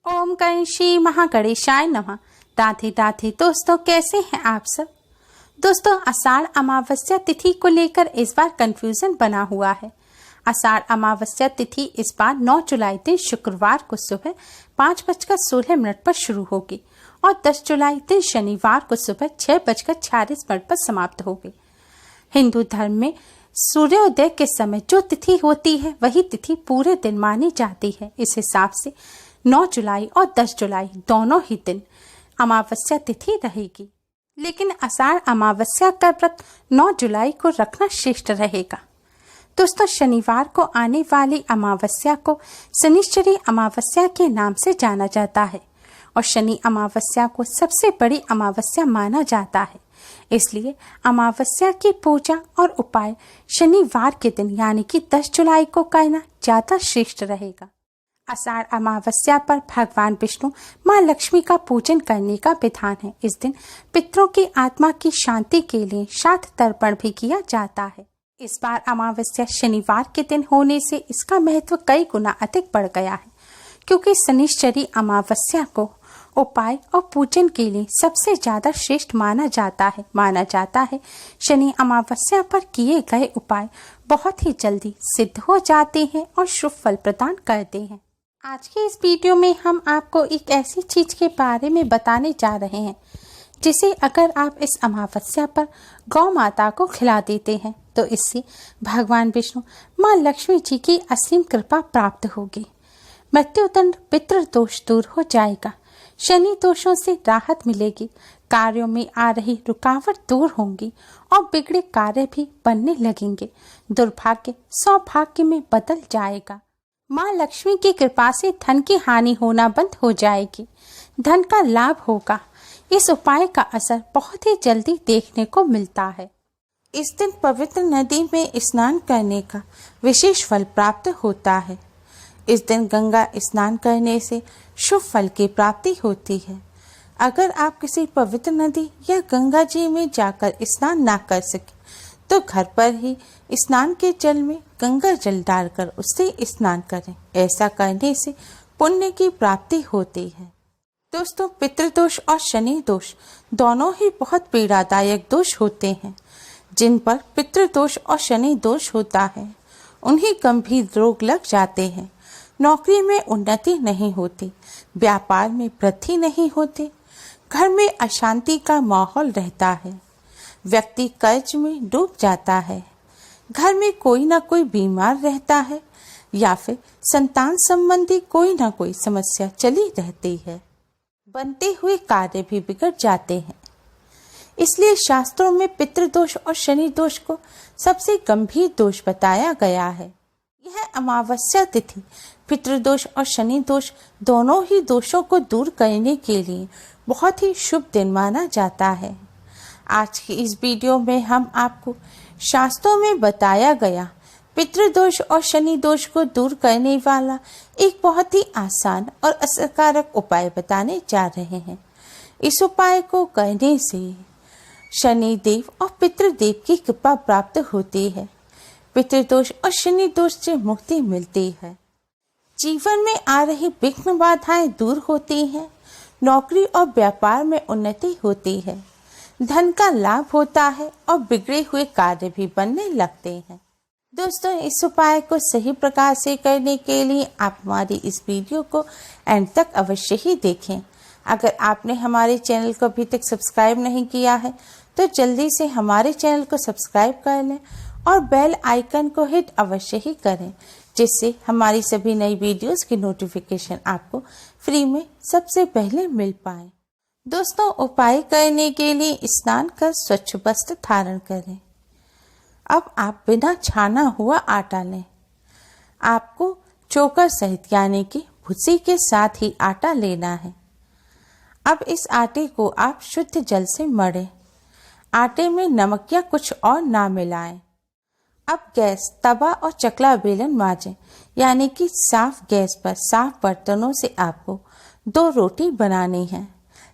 ओम गणेशी महागणेशाय नमः। राधे राधे दोस्तों, कैसे हैं आप सब। दोस्तों, आषाढ़ अमावस्या तिथि को लेकर इस बार कंफ्यूजन बना हुआ है। आषाढ़ अमावस्या तिथि इस बार 9 जुलाई दिन शुक्रवार को सुबह 5:16 पर शुरू होगी और 10 जुलाई दिन शनिवार को सुबह 6:46 पर समाप्त होगी। हिंदू धर्म में सूर्योदय के समय जो तिथि होती है वही तिथि पूरे दिन मानी जाती है। इस हिसाब से 9 जुलाई और 10 जुलाई दोनों ही दिन अमावस्या तिथि रहेगी, लेकिन आषाढ़ अमावस्या का व्रत 9 जुलाई को रखना श्रेष्ठ रहेगा। दोस्तों, शनिवार को आने वाली अमावस्या को शनिश्चरी अमावस्या के नाम से जाना जाता है और शनि अमावस्या को सबसे बड़ी अमावस्या माना जाता है। इसलिए अमावस्या की पूजा और उपाय शनिवार के दिन यानी कि 10 जुलाई को करना ज्यादा श्रेष्ठ रहेगा। आषाढ़ अमावस्या पर भगवान विष्णु माँ लक्ष्मी का पूजन करने का विधान है। इस दिन पितरों की आत्मा की शांति के लिए श्राद्ध तर्पण भी किया जाता है। इस बार अमावस्या शनिवार के दिन होने से इसका महत्व कई गुना अधिक बढ़ गया है, क्योंकि शनिश्चरी अमावस्या को उपाय और पूजन के लिए सबसे ज्यादा श्रेष्ठ माना जाता है। शनि अमावस्या पर किए गए उपाय बहुत ही जल्दी सिद्ध हो जाते हैं और शुभ फल प्रदान करते हैं। आज के इस वीडियो में हम आपको एक ऐसी चीज के बारे में बताने जा रहे हैं जिसे अगर आप इस अमावस्या पर गौ माता को खिला देते हैं तो इससे भगवान विष्णु माँ लक्ष्मी जी की असीम कृपा प्राप्त होगी। मृत्युदंड पितृदोष दूर हो जाएगा, शनि दोषों से राहत मिलेगी, कार्यों में आ रही रुकावट दूर होंगी और बिगड़े कार्य भी बनने लगेंगे। दुर्भाग्य सौभाग्य में बदल जाएगा। माँ लक्ष्मी की कृपा से धन की हानि होना बंद हो जाएगी, धन का लाभ होगा। इस उपाय का असर बहुत ही जल्दी देखने को मिलता है। इस दिन पवित्र नदी में स्नान करने का विशेष फल प्राप्त होता है। इस दिन गंगा स्नान करने से शुभ फल की प्राप्ति होती है। अगर आप किसी पवित्र नदी या गंगा जी में जाकर स्नान ना कर सके तो घर पर ही स्नान के जल में गंगा जल डालकर उससे स्नान करें। ऐसा करने से पुण्य की प्राप्ति होती है। दोस्तों, पितृदोष और शनि दोष दोनों ही बहुत पीड़ादायक दोष होते हैं। जिन पर पितृदोष और शनि दोष होता है उन्हें गंभीर रोग लग जाते हैं। नौकरी में उन्नति नहीं होती, व्यापार में वृद्धि नहीं होती, घर में अशांति का माहौल रहता है, व्यक्ति कर्ज में डूब जाता है, घर में कोई ना कोई बीमार रहता है या फिर संतान संबंधी कोई ना कोई समस्या चली रहती है, बनते हुए कार्य भी बिगड़ जाते हैं। इसलिए शास्त्रों में पितृदोष और शनि दोष को सबसे गंभीर दोष बताया गया है। यह अमावस्या तिथि पितृदोष और शनि दोष दोनों ही दोषों को दूर करने के लिए बहुत ही शुभ दिन माना जाता है। आज की इस वीडियो में हम आपको शास्त्रों में बताया गया पितृदोष और शनि दोष को दूर करने वाला एक बहुत ही आसान और असरकारक उपाय बताने जा रहे हैं। इस उपाय को करने से शनि देव और पितृदेव की कृपा प्राप्त होती है, पितृदोष और शनि दोष से मुक्ति मिलती है, जीवन में आ रही विघ्न बाधाएं दूर होती हैं, नौकरी और व्यापार में उन्नति होती है, धन का लाभ होता है और बिगड़े हुए कार्य भी बनने लगते हैं। दोस्तों, इस उपाय को सही प्रकार से करने के लिए आप हमारी इस वीडियो को एंड तक अवश्य ही देखें। अगर आपने हमारे चैनल को अभी तक सब्सक्राइब नहीं किया है तो जल्दी से हमारे चैनल को सब्सक्राइब कर लें और बेल आइकन को हिट अवश्य ही करें, जिससे हमारी सभी नई वीडियोस की नोटिफिकेशन आपको फ्री में सबसे पहले मिल पाए। दोस्तों, उपाय करने के लिए स्नान कर स्वच्छ वस्त्र धारण करें। अब आप बिना छाना हुआ आटा लें। आपको चोकर सहित यानी कि भूसी के साथ ही आटा लेना है। अब इस आटे को आप शुद्ध जल से मढ़ें। आटे में नमक या कुछ और ना मिलाएं। अब गैस, तवा और चकला बेलन मांजें, यानी कि साफ गैस पर साफ बर्तनों से आपको 2 रोटी बनानी है।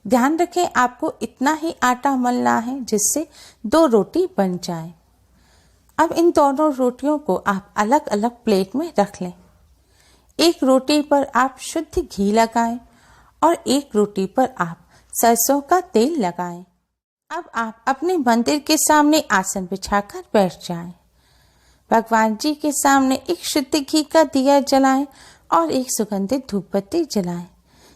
ध्यान रखें, आपको इतना ही आटा मलना है जिससे 2 रोटी बन जाए। अब इन दोनों रोटियों को आप अलग अलग प्लेट में रख लें। एक रोटी पर आप शुद्ध घी लगाएं और एक रोटी पर आप सरसों का तेल लगाएं। अब आप अपने मंदिर के सामने आसन बिछाकर बैठ जाएं। भगवान जी के सामने एक शुद्ध घी का दिया जलाएं और एक सुगंधित धूप बत्ती जलाएं।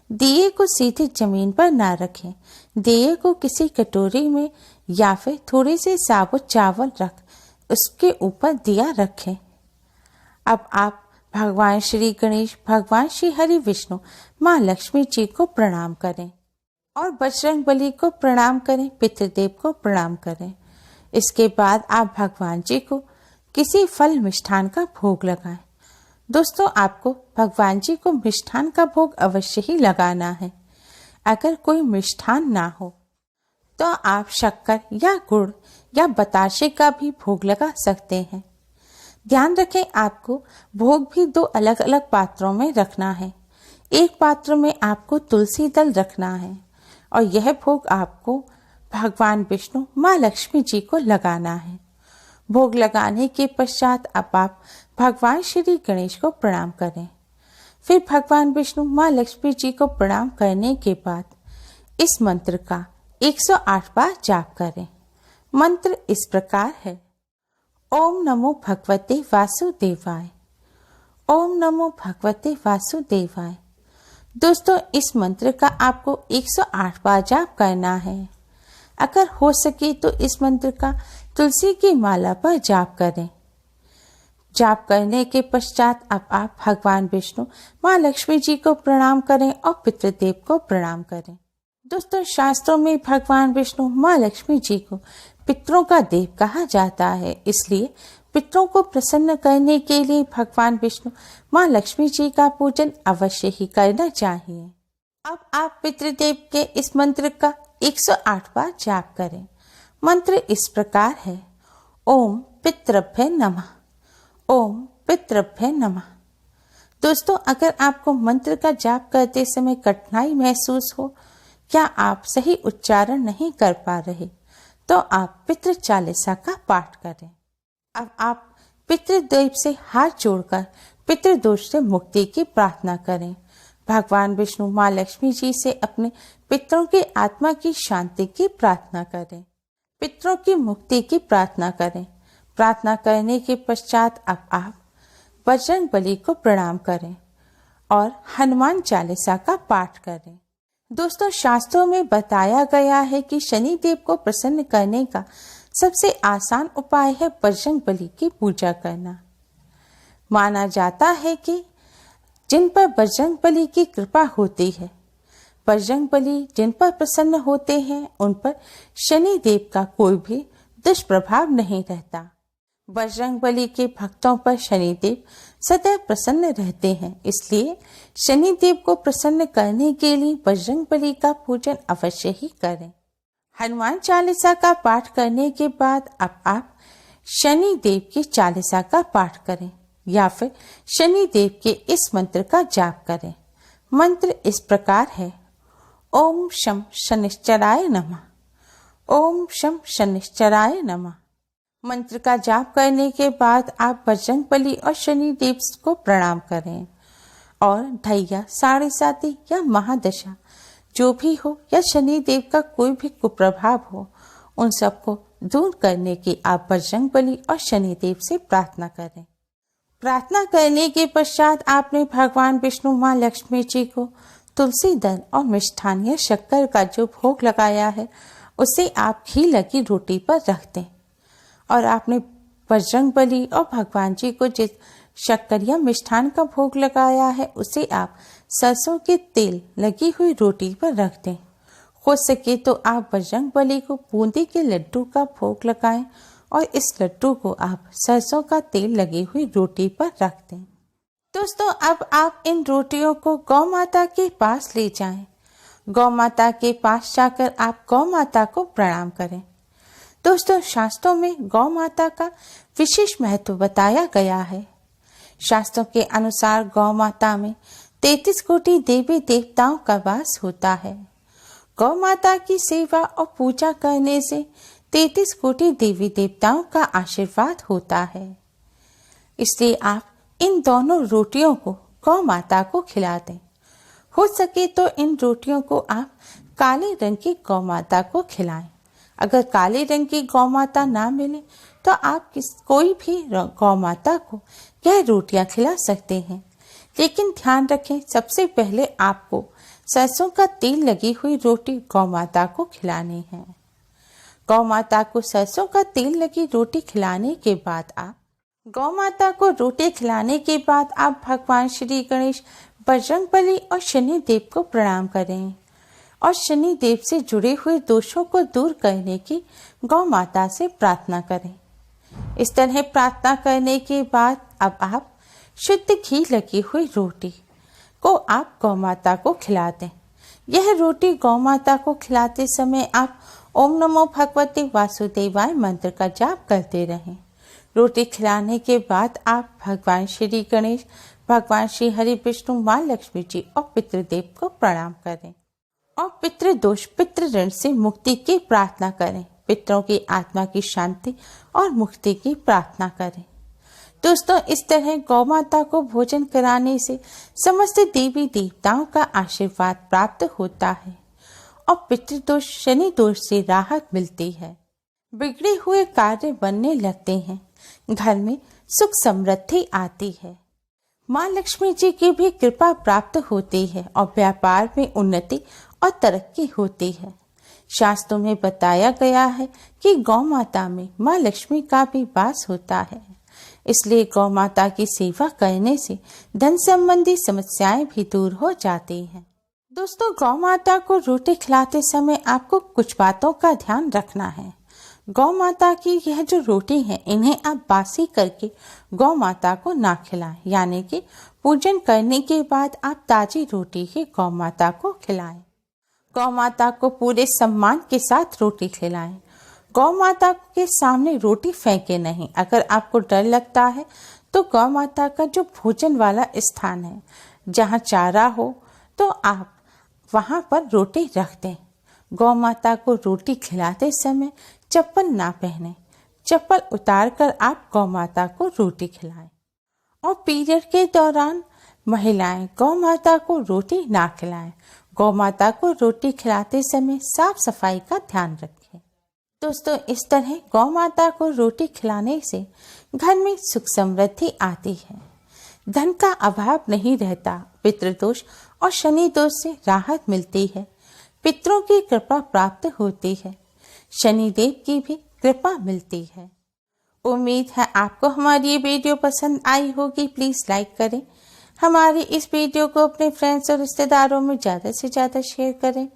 दिए को सीधे जमीन पर ना रखें। दिए को किसी कटोरी में या फिर थोड़े से साबुत चावल रख उसके ऊपर दिया रखें। अब आप भगवान श्री गणेश, भगवान श्री हरि विष्णु, माँ लक्ष्मी जी को प्रणाम करें और बजरंगबली को प्रणाम करें, पितृदेव को प्रणाम करें। इसके बाद आप भगवान जी को किसी फल मिष्ठान का भोग लगाएं। दोस्तों, आपको भगवान जी को मिष्ठान का भोग अवश्य ही लगाना है। अगर कोई मिष्ठान ना हो तो आप शक्कर या गुड़ या बताशे का भी भोग लगा सकते हैं। ध्यान रखें, आपको भोग भी 2 अलग अलग पात्रों में रखना है। एक पात्र में आपको तुलसी दल रखना है और यह भोग आपको भगवान विष्णु, माँ लक्ष्मी जी को लगाना है। भोग लगाने के पश्चात अब आप भगवान श्री गणेश को प्रणाम करें। फिर भगवान विष्णु, माँ लक्ष्मी जी को प्रणाम करने के बाद इस मंत्र का 108 बार जाप करें। मंत्र इस प्रकार है: ओम नमो भगवते वासुदेवाय, ओम नमो भगवते वासुदेवाय। दोस्तों, इस मंत्र का आपको 108 बार जाप करना है। अगर हो सके तो इस मंत्र का तुलसी की माला पर जाप करें। जाप करने के पश्चात अब आप भगवान विष्णु, माँ लक्ष्मी जी को प्रणाम करें और पितृदेव को प्रणाम करें। दोस्तों, शास्त्रों में भगवान विष्णु, माँ लक्ष्मी जी को पितरों का देव कहा जाता है। इसलिए पितरों को प्रसन्न करने के लिए भगवान विष्णु, माँ लक्ष्मी जी का पूजन अवश्य ही करना चाहिए। अब आप पितृदेव के इस मंत्र का 108 बार जाप करें। मंत्र इस प्रकार है: ओम पितृभ्य नमः, ओम पितृभ्य नमः। दोस्तों, अगर आपको मंत्र का जाप करते समय कठिनाई महसूस हो या आप सही उच्चारण नहीं कर पा रहे तो आप पितृ चालीसा का पाठ करें। अब आप पितृदेव से हाथ जोड़कर पितृदोष से मुक्ति की प्रार्थना करें। भगवान विष्णु, माँ लक्ष्मी जी से अपने पितरों की आत्मा की शांति की प्रार्थना करें, पितरों की मुक्ति की प्रार्थना करें। प्रार्थना करने के पश्चात अब आप बजरंगबली को प्रणाम करें और हनुमान चालीसा का पाठ करें। दोस्तों, शास्त्रों में बताया गया है कि शनि देव को प्रसन्न करने का सबसे आसान उपाय है बजरंगबली की पूजा करना। माना जाता है कि जिन पर बजरंगबली की कृपा होती है, बजरंगबली जिन पर प्रसन्न होते हैं, उन पर शनि देव का कोई भी दुष्प्रभाव नहीं रहता। बजरंगबली के भक्तों पर शनिदेव सदैव प्रसन्न रहते हैं। इसलिए शनिदेव को प्रसन्न करने के लिए बजरंगबली का पूजन अवश्य ही करें। हनुमान चालीसा का पाठ करने के बाद अब आप शनिदेव की चालीसा का पाठ करें या फिर शनिदेव के इस मंत्र का जाप करें। मंत्र इस प्रकार है: ओम शं शनिश्चराय नमः, ओम शं शनिश्चराय नमः। मंत्र का जाप करने के बाद आप बजरंगबली और शनिदेव को प्रणाम करें और ढैया, साढ़े साती या महादशा जो भी हो या शनिदेव का कोई भी कुप्रभाव हो, उन सबको दूर करने की आप बजरंगबली और शनिदेव से प्रार्थना करें। प्रार्थना करने के पश्चात आपने भगवान विष्णु, माँ लक्ष्मी जी को तुलसी दल और मिष्ठान या शक्कर का जो भोग लगाया है उसे आप घी लगी रोटी पर रख दें और आपने बजरंगबली और भगवान जी को जिस शक्कर या मिष्ठान का भोग लगाया है उसे आप सरसों के तेल लगी हुई रोटी पर रख दें। हो सके तो आप बजरंगबली को बूंदी के लड्डू का भोग लगाएं और इस लड्डू को आप सरसों का तेल लगी हुई रोटी पर रख दें। दोस्तों, अब आप इन रोटियों को गौ माता के पास ले जाएं। गौ माता के पास जाकर आप गौ माता को प्रणाम करें। दोस्तों, शास्त्रों में गौ माता का विशेष महत्व बताया गया है। शास्त्रों के अनुसार गौ माता में 33 कोटि देवी देवताओं का वास होता है। गौ माता की सेवा और पूजा करने से 33 कोटि देवी देवताओं का आशीर्वाद होता है। इसलिए आप इन दोनों रोटियों को गौ माता को खिला दें। हो सके तो इन रोटियों को आप काले रंग की गौ माता को खिलाएं। अगर काले रंग की गौ माता ना मिले तो आप कोई भी गौ माता को यह रोटियां खिला सकते हैं। लेकिन ध्यान रखें, सबसे पहले आपको सरसों का तेल लगी हुई रोटी गौ माता को खिलानी है। गौ माता को सरसों का तेल लगी रोटी खिलाने के बाद आप भगवान श्री गणेश, बजरंगबली और शनिदेव को प्रणाम करें और शनिदेव से जुड़े हुए दोषों को दूर करने की गौ माता से प्रार्थना करें। इस तरह प्रार्थना करने के बाद अब आप शुद्ध घी लगी हुई रोटी को आप गौ माता को खिला दें। यह रोटी गौ माता को खिलाते समय आप ओम नमो भगवते वासुदेवाय मंत्र का जाप करते रहें। रोटी खिलाने के बाद आप भगवान श्री गणेश, भगवान श्री हरि विष्णु, माँ लक्ष्मी जी और पितृदेव को प्रणाम करें और पितृदोष, पितृ ऋण से मुक्ति की प्रार्थना करें। पितरों की आत्मा की शांति और मुक्ति की प्रार्थना करें। दोस्तों, इस तरह गौ माता को भोजन कराने से समस्त देवी देवताओं का आशीर्वाद प्राप्त होता है और पितृदोष, शनि दोष से राहत मिलती है। बिगड़े हुए कार्य बनने लगते हैं, घर में सुख समृद्धि आती है, माँ लक्ष्मी जी की भी कृपा प्राप्त होती है और व्यापार में उन्नति और तरक्की होती है। शास्त्रों में बताया गया है कि गौ माता में माँ लक्ष्मी का भी वास होता है, इसलिए गौ माता की सेवा करने से धन संबंधी समस्याएं भी दूर हो जाती हैं। दोस्तों, गौ माता को रोटी खिलाते समय आपको कुछ बातों का ध्यान रखना है। गौ माता की यह जो रोटी है, इन्हें आप बासी करके गौ माता को ना खिलाएं, यानी कि पूजन करने के बाद आप ताजी रोटी ही गौ माता को खिलाएं। गौ माता को पूरे सम्मान के साथ रोटी खिलाएं। गौ माता के सामने रोटी फेंके नहीं। अगर आपको डर लगता है तो गौ माता का जो भोजन वाला स्थान है, जहाँ चारा हो, तो आप वहाँ पर रोटी रख दें। गौ माता को रोटी खिलाते समय चप्पल ना पहने। चप्पल उतार कर आप गौ माता को रोटी खिलाएं और पीरियड के दौरान महिलाएं गौ माता को रोटी ना खिलाएं। गौ माता को रोटी खिलाते समय साफ सफाई का ध्यान रखें। दोस्तों, इस तरह गौ माता को रोटी खिलाने से घर में सुख समृद्धि आती है, धन का अभाव नहीं रहता, पितृदोष और शनि दोष से राहत मिलती है, पितरों की कृपा प्राप्त होती है, शनिदेव की भी कृपा मिलती है। उम्मीद है आपको हमारी ये वीडियो पसंद आई होगी। प्लीज लाइक करें, हमारी इस वीडियो को अपने फ्रेंड्स और रिश्तेदारों में ज़्यादा से ज़्यादा शेयर करें,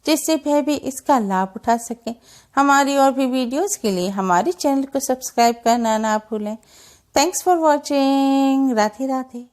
जिससे वह भी इसका लाभ उठा सकें। हमारी और भी वीडियोस के लिए हमारे चैनल को सब्सक्राइब करना ना भूलें। Thanks for watching. Radhe Radhe.